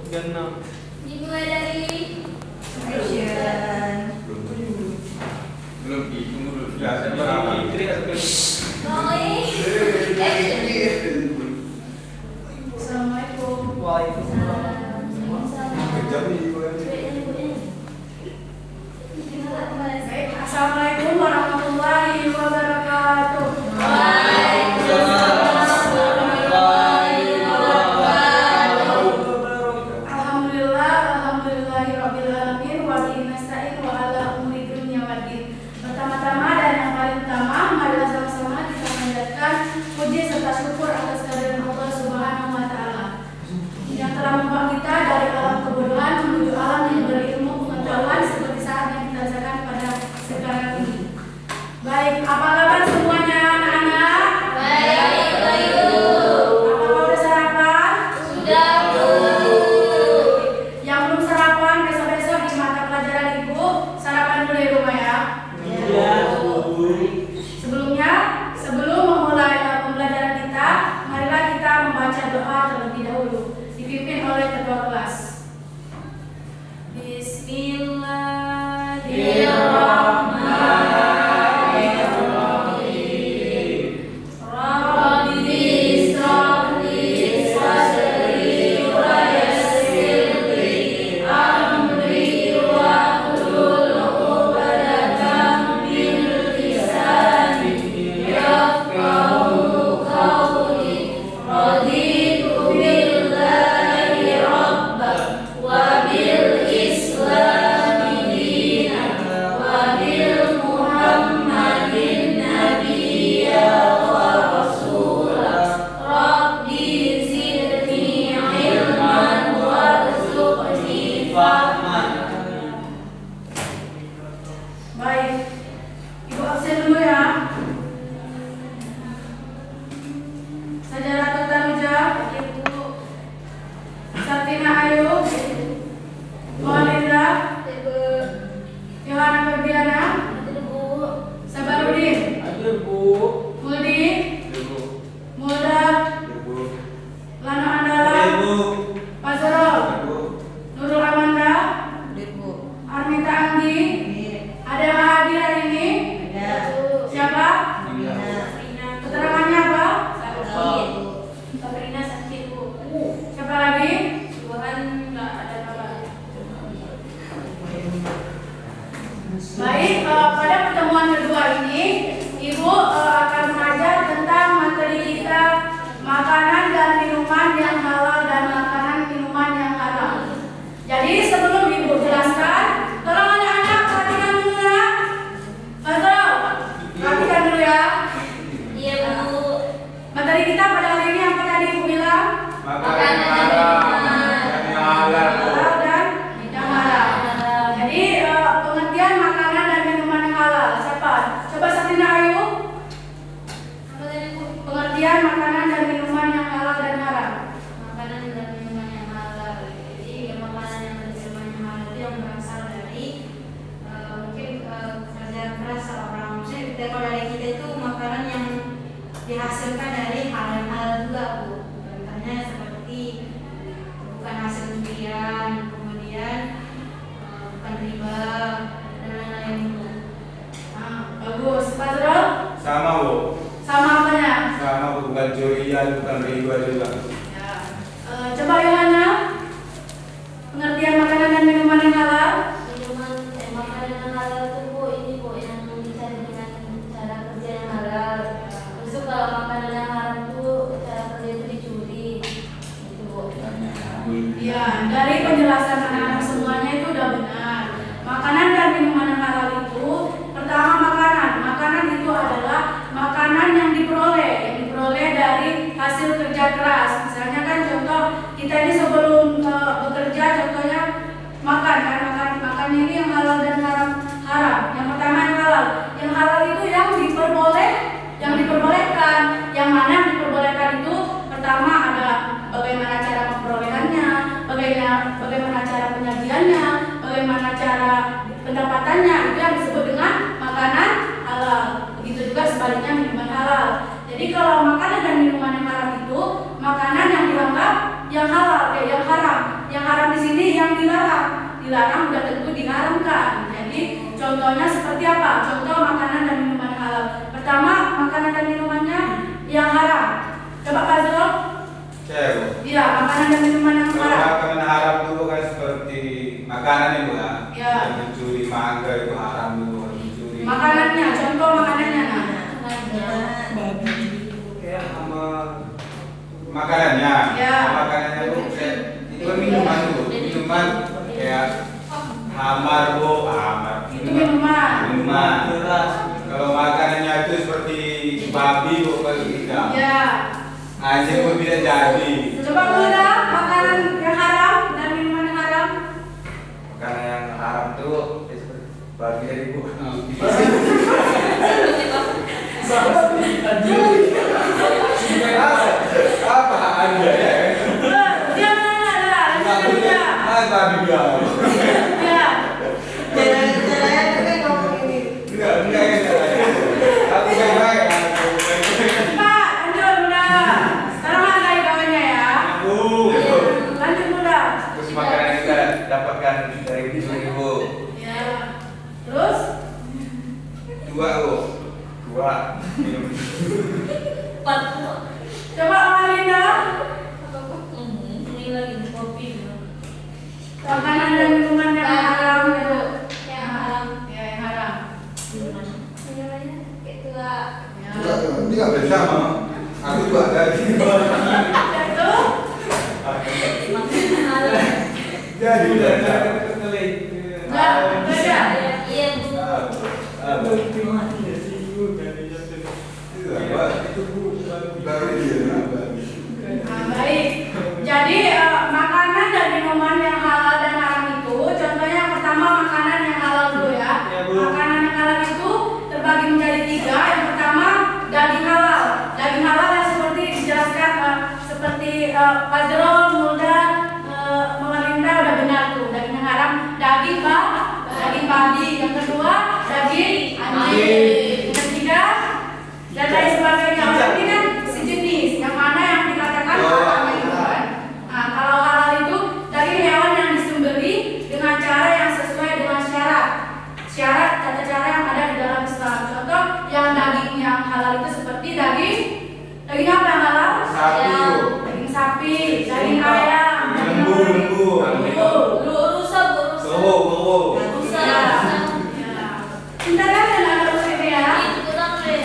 Genap. Dimulai dari Action. Belum dihitung dulu. Ya, saya Fitri atau Assalamualaikum. Waalaikumsalam. Assalamualaikum warahmatullahi wabarakatuh. Alhamdulillahirobbilalamin wa bihi nasta'in wa ala umuri dunya waddin. Pertama-tama dan yang paling utama, marilah sama-sama kita panjatkan puji serta syukur atas kehadiran Allah Subhanahu wa taala yang telah membawa kita dari alam kebodohan menuju alam yang berilmu pengetahuan seperti saat yang kita rasakan pada sekarang ini. Baik, apa kabar semuanya anak-anak? Baik. Apakah udah sarapan? Sudah, Bu. Yang belum sarapan, besok-besok di mata pelajaran Ibu sarapan dulu di rumah ya. Iya, Bu. Sebelum memulai pembelajaran kita, marilah kita membaca doa terlebih dahulu, dipimpin oleh ketua kelas. Bismillahirrahmanirrahim. Rabbi ishrah li sadri wa yassir li amri wahlul 'uqdatam min lisani yafqahu qawli. Raditu billahi rabban wa bil islami dinan wa bil muhammadin nabiyya wa rasula. Rabbi zidni ilman warzuqni fahman. Baik, Ibu absen dulu ya. Saudara Tanuja, Ibu Satina Ayu, Maulida, Yohana Febriana, Sabarudin, Ada, Bu. Muldi, Ibu. Mulda, Ibu. Lano Andala, Ibu. Pasrol, Ibu. Nurul Amanda, Armita Anggi. Ada yang hadir hari ini? Siapa? Keterangannya apa? Sabrina sakit, Bu. Siapa lagi? Tuhan nggak ada kabar. Baik, pada pertemuan kedua ini, Ibu akan mengajar tentang materi kita makanan dan minuman yang halal dan makanan minuman yang haram. Jadi sebelum Ibu jelaskan, tolong anak-anak perhatikan dulu ya. Betul, perhatikan dulu ya. Iya, Bu. Materi kita pada hari ini apa tadi Ibu bilang? Makanan haram dan yang halal. Halal dan yang halal. Jadi pengertian makanan dan minuman yang halal. Siapa? Coba Sabrina Ayu. Apa tadi, Bu? Pengertian makanan dan minuman yang halal dan haram. Makanan dan minuman yang halal. Jadi makanan dan minuman yang halal itu yang berasal dari mungkin kerja keras orang. Maksudnya kalau dari kita itu makanan yang dihasilkan dari hal yang halal juga, Bu. Contohnya seperti bukan hasil curian, kemudian bukan riba dan lain-lain, Bu. Nah, bagus. Fazrul, Sama, Bu. sama apanya? Sama, Bu. Bukan curian, bukan riba juga. Ya. Coba Yohana. Pengertian makanan dan minuman yang halal. Makanan yang halal itu, Bu, ini, Bu, yang dicari dengan cara kerja yang halal. Terus itu kalau makanan yang haram itu cara kerja itu dicuri, gitu, Bu. Ya, dari penjelasan anak-anak semuanya itu udah benar. Makanan dan minuman yang halal itu, pertama makanan. Makanan itu adalah makanan yang diperoleh dari hasil kerja keras. Misalnya kan contoh kita ini sebelum bekerja, contohnya makan kan, makan ini yang halal dan haram. Yang pertama yang halal. Yang halal itu yang diperbolehkan. Yang mana yang diperbolehkan itu pertama ada bagaimana cara memperolehannya, bagaimana cara penyajiannya, bagaimana cara pendapatannya, itu yang disebut dengan makanan halal. Begitu juga sebaliknya minuman halal. Jadi kalau makanan dan minuman yang haram itu makanan yang dianggap yang halal, yang haram. Yang haram dilarang udah tentu diharamkan. Jadi contohnya seperti apa? Contoh makanan dan minuman halal. Pertama, makanan dan minumannya yang haram. Coba Pak Zul. Cewek. Iya, makanan dan minuman yang Kalau haram. makanan haram dulu kan seperti makanan itu lah. Ya. Yang mencuri mangga itu haram dulu, mencuri. Makanannya, contoh makanannya. Nah. Kayak sama makanannya. Ya. Makanannya itu kayak itu kan minuman dulu. Minuman kayak hamar bu, hamar. Itu minuman. Minuman. Beras. Kalau makanannya itu seperti babi bu kalau kita. Ya. Anjing pun tidak jadi. Coba Bunda, makanan yang haram dan minuman yang haram. Makanan yang haram tuh babi dari bu. Apa anda ya? Dia mana ada? Lanjutkan dia. Babi bilang. Ya. Enggak. Tapi baik. Pak, lanjut Bunda. Sekarang hargai kawannya ya. Lanjut Bunda. Terus makanan yang kita dapatkan dari ibu. Ya. Terus? Dua bu. Dua. Minum. Coba Amalinda. Ini lagi kopi. Makanan dan minuman yang haram itu. Yang haram. Ya, yang haram. Itu lah. Ya. Tidak bersama. Aku juga ada di bawah. Itu Makanan halal. Jadi Udah udah. enggak beda. Iya, Bu. Nah, baik. Jadi makanan dan minuman yang halal dan haram itu, contohnya yang pertama makanan yang halal dulu ya. Ya, Bu. Makanan yang halal itu terbagi menjadi tiga. Yang pertama daging halal. Daging halal yang seperti dijelaskan seperti Pak Jerol, Mulda, Mamalinda udah benar tuh. Daging yang haram, daging babi. Yang kedua daging anjing. Yang ketiga dan lain sebagainya. Ini kan sejenis yang mana yang dikatakan halal itu kan. Nah, kalau halal itu dari hewan yang disembelih dengan cara yang sesuai dengan syarat tata cara yang ada di dalam Islam. Contoh yang daging yang halal itu seperti daging apa yang halal? Sapi, Ya, Bu. daging sapi, daging ayam, daging Lembu. Rusa. Kewo. Rusa. Ya. Ya. Bentar kan ada rusa ini ya. Itu kurang deh.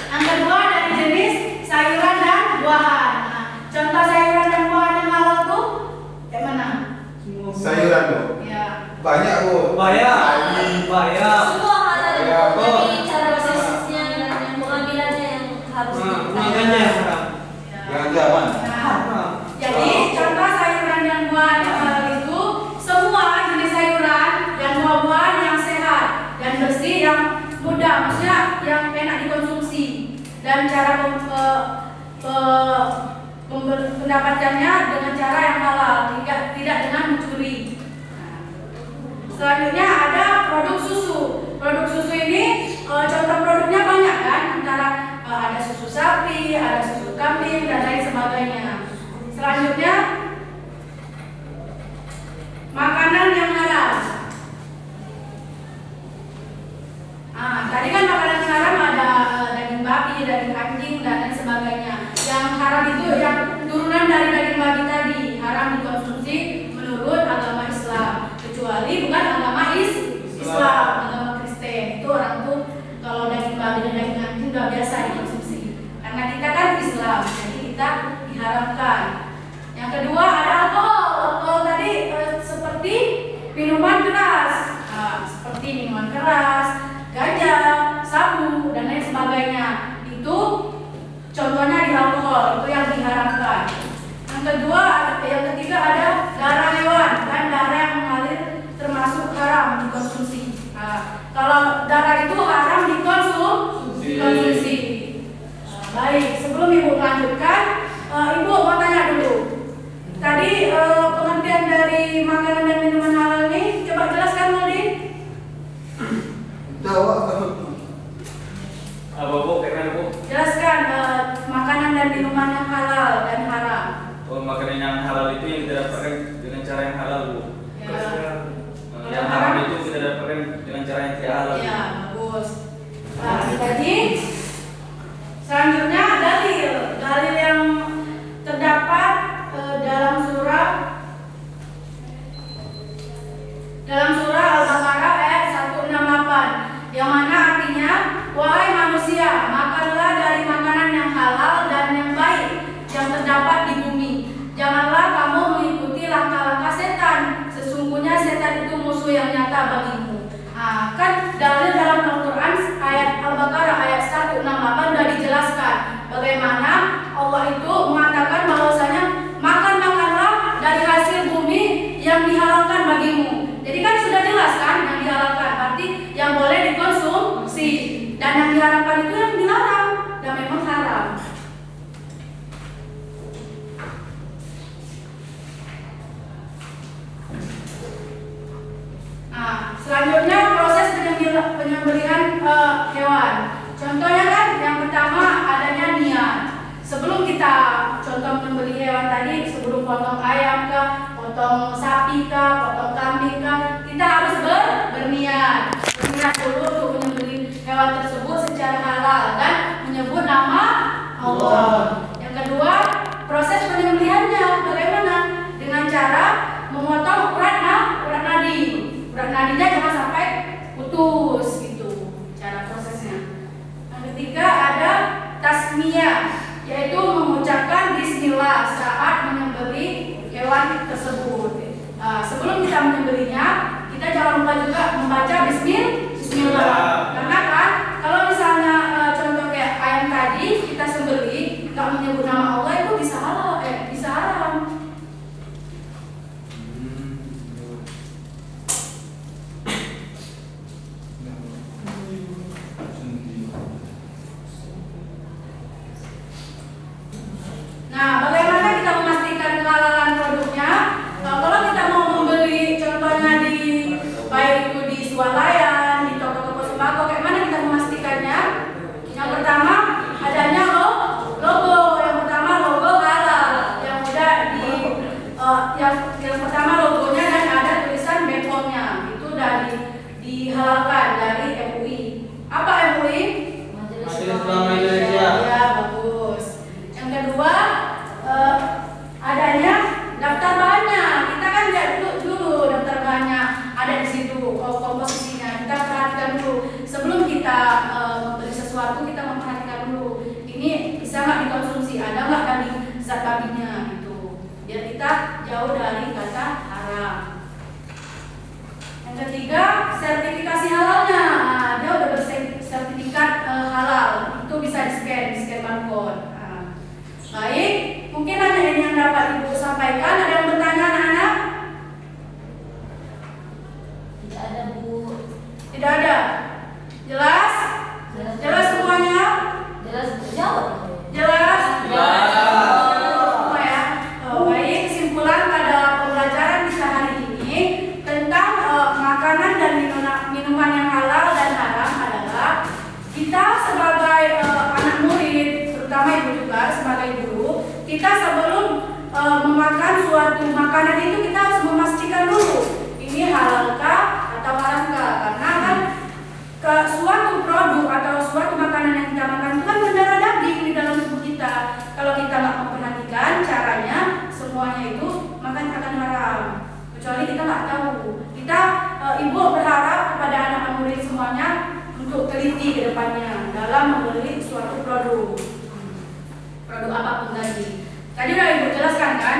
Yang kedua dari jenis sayuran dan buahan. Nah, contoh sayuran dan buahan yang halal tuh kayak mana? Sayuran bu. Ya. Banyak bu. Bayar. Semua halal. Ya, Bu. Tapi cara prosesnya dan yang pengambilannya yang harus Makanya yang haram. Jangan zaman. Nah, jadi contoh sayuran dan buahan yang halal itu semua jenis sayuran dan buah-buahan yang sehat dan bersih yang mudah, maksudnya yang enak dikonsumsi dan cara mendapatkannya dengan cara yang halal, tidak dengan mencuri. Nah, selanjutnya ada produk susu. Produk susu ini contoh produknya banyak kan, antara ada susu sapi, ada susu kambing dan lain sebagainya. Selanjutnya makanan yang halal. Tadi kan makanan yang haram ada daging babi, daging anjing dan lain sebagainya. Yang haram itu yang turunan dari daging babi tadi, haram dikonsumsi menurut agama Islam, kecuali bukan agama Islam, agama Kristen. Itu orang tuh kalau daging babi dan daging anjing udah biasa dikonsumsi. Karena kita kan Islam, jadi kita diharamkan. Yang kedua ada alkohol. Alkohol tadi seperti minuman keras, seperti minuman keras, ganja, sabu dan lain sebagainya. Itu contohnya di alkohol, itu yang diharamkan. Yang kedua, yang ketiga ada darah hewan dan darah yang mengalir termasuk haram dikonsumsi. Kalau darah itu haram dikonsumsi. Baik, sebelum Ibu melanjutkan, Ibu mau tanya dulu. Tadi pengertian dari makanan dan minuman halal ini, coba jelaskan Nurdin. Apa bu? Kayak bu? Jelaskan makanan dan minuman yang halal dan haram. Oh, makanan yang halal itu yang kita dapatkan dengan cara yang halal bu. Ya. Yang haram itu kita dapatkan dengan cara yang tidak halal. Iya, bagus. Nah, jadi selanjutnya dalil yang terdapat dalam surah Al-Baqarah ayat 168 yang mana artinya, wahai manusia, makanlah dari makanan yang halal dan yang baik yang terdapat di bumi. Janganlah kamu mengikuti langkah-langkah setan. Sesungguhnya setan itu musuh yang nyata bagimu. Nah, kan dalil dalam Al-Quran ayat Al-Baqarah ayat 168 sudah dijelaskan bagaimana Allah itu mengatakan bahwasanya makanlah dari hasil bumi yang dihalalkan bagimu. Jadi kan sudah jelas kan yang dihalalkan, berarti yang boleh dikonsumsi, dan yang diharamkan itu yang dilarang dan memang haram. Nah, selanjutnya proses penyembelihan hewan. Contohnya kan yang pertama adanya niat. Sebelum kita contoh menyembelih hewan tadi, sebelum potong ayam kah, potong sapi kah, potong kambing kah, kita harus berniat. Berniat dulu untuk menyembelih hewan tersebut secara halal dan menyebut nama Allah. Yang kedua, proses penyembelihannya bagaimana? Dengan cara memotong urat nadi. Urat nadinya jangan sampai putus gitu cara prosesnya. Yang ketiga ada tasmiyah, yaitu mengucapkan bismillah saat menyembelih hewan tersebut. Sebelum kita menyembelihnya, kita jangan lupa juga membaca bismillah. Karena kan kalau misalnya contoh kayak ayam tadi kita sembelih nggak menyebut nama Allah itu bisa haram. Nah, bagaimana kita memastikan kehalalan produknya? Kalau kita mau membeli contohnya baik itu di swalayan, di toko-toko sembako, kayak mana kita memastikannya? Yang pertama adanya logo. Yang pertama logo halal. Yang udah yang pertama logonya dan ada tulisan BPOM-nya. Itu udah dihalalkan dari MUI. Apa MUI? Majelis Ulama Indonesia. Ya, bagus. Yang kedua adanya daftar bahannya. Kita kan lihat dulu daftar bahannya ada di situ, komposisinya. Kita perhatikan dulu sebelum kita membeli sesuatu, kita memperhatikan dulu ini bisa nggak dikonsumsi, ada nggak dari zat babinya gitu, biar kita jauh dari kata haram. Yang ketiga, sertifikasi halalnya. Nah, dia udah bersertifikat halal, itu bisa di-scan barcode. Baik, mungkin hanya ini yang dapat Ibu sampaikan. Ada yang bertanya anak-anak? Tidak ada, Bu. Tidak ada. Jelas? Jelas semuanya? Jelas jawab. Jelas? Jelas. Semua ya. Baik, kesimpulan pada pembelajaran kita hari ini tentang makanan dan minuman yang halal dan haram adalah kita sebagai anak murid, terutama ibu juga sebagai guru, kita sebelum memakan suatu makanan itu kita harus memastikan dulu ini halalkah atau haramkah, karena kan suatu produk atau suatu makanan yang kita makan itu kan mendarah daging di dalam tubuh kita. Kalau kita nggak memperhatikan caranya, semuanya itu makan akan haram. Kecuali kita nggak tahu. Kita ibu berharap kepada anak murid semuanya untuk teliti ke depannya dalam membeli suatu produk apapun tadi. Tadi udah ibu jelaskan kan